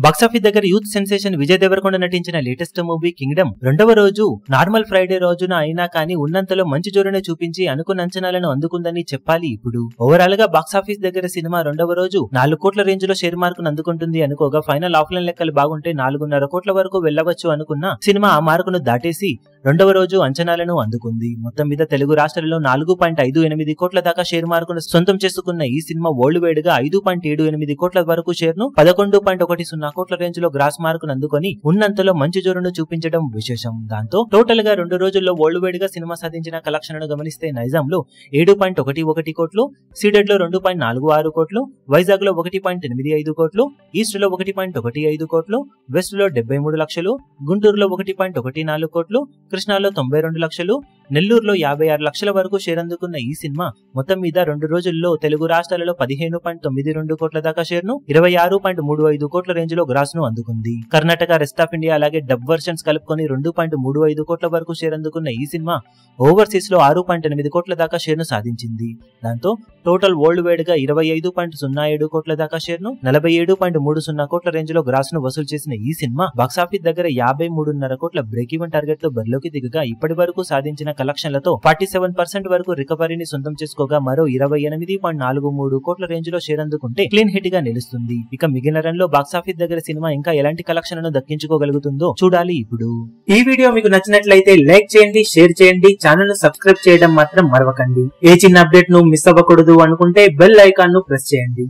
Box office దగ్గర youth sensation Vijay Devarakonda నటించిన latest movie Kingdom రెండవ రోజు నార్మల్ ఫ్రైడే రోజున అయినా కానీ ఉన్నంతలో మంచి జోరును చూపించి అనుకున్న అంచనాలను అందుకుందని చెప్పాలి. ఇప్పుడు ఓవరాల్ గా బాక్సాఫీస్ దగ్గర సినిమా రెండవ రోజు 4 కోట్ల రేంజ్ లో షేర్ మార్కును అందుకుంటుంది అనుకోగా ఫైనల్ ఆఫ్లైన్ లెక్కలు బాగుంటే 4.5 కోట్ల వరకు వెళ్లవచ్చు అనుకున్న సినిమా ఆ మార్కును దాటేసి రెండవ రోజు అంచనాలను అందుకుంది. మొత్తం మీద తెలుగు రాష్ట్రాలలో 4.58 కోట్ల దాకా షేర్ మార్కును సొంతం చేసుకున్న ఈ సినిమా వరల్డ్ వైడ్ గా 5.78 కోట్ల వరకు షేర్ ను 11.10 కోట్ల రేంజ్ లో గ్రాస్ మార్కును అందుకొని ఉన్నంతలో మంచి జోరును చూపించడం విశేషం. దాంతో టోటల్ గా 2 రోజుల్లో వరల్డ్ వైడ్ గా సినిమా సాధించిన కలెక్షన్లను గమనిస్తే నైజాం లో 7.11 కోట్లు, సీడెడ్ లో 2.46 కోట్లు, వైజాగ్ లో 1.85 కోట్లు, ఈస్ట్ లో 1.15 కోట్లు, వెస్ట్ లో 73 లక్షలు, గుంటూరులో 1.14 కోట్లు, కృష్ణాలో 92 లక్షలు, నెల్లూరులో 56 లక్షల వరకు షేర్ అందుకున్న ఈ సినిమా మొత్తం మీద 2 రోజుల్లో తెలుగు రాష్ట్రాలలో 15.92 కోట్ల దాకా షేర్ ను 26.35 కోట్ల రేంజ్ లో గ్రాస్ ను అందుకుంది. కర్ణాటక, రెస్ట్ ఆఫ్ ఇండియా అలాగే డబ్ వర్షన్స్ కలుపుకొని 2.35 కోట్ల వరకు షేర్ అందుకున్న ఈ సినిమా ఓవర్సీస్ లో 6.8 కోట్ల దాకా షేర్ ను సాధించింది. దాంతో టోటల్ వరల్డ్ వైడ్ గా 25.07 కోట్ల దాకా షేర్ ను 47.30 కోట్ల రేంజ్ లో గ్రాస్ ను వసూలు చేసిన ఈ సినిమా బాక్సాఫీస్ దగ్గర 53.5 కోట్ల బ్రేక్ ఈవెన్ టార్గెట్ తో బరిలోకి దిగగా ఇప్పటి వరకు సాధించిన కలెక్షన్లతో 47% వరకు రికవరీని సొంతం చేసుకోగా మరో 28.43 కోట్ల రేంజ్ లో షేర్ అందుకుంటే క్లీన్ హిట్ గా నిలుస్తుంది. ఇక మిగిలిన రన్ లో బాక్సాఫీస్ దగ్గర సినిమా ఇంకా ఎలాంటి కలెక్షన్లను దక్కించుకోగలుగుతుందో చూడాలి. ఇప్పుడు ఈ వీడియో మీకు నచ్చినట్లయితే లైక్ చేయండి, షేర్ చేయండి, ఛానల్ ను సబ్స్క్రైబ్ చేయడం మాత్రం మరవకండి. ఏ చిన్న అప్డేట్ ను మిస్ అవ్వకూడదు అనుకుంటే బెల్ ఐకాన్ ను ప్రెస్ చేయండి.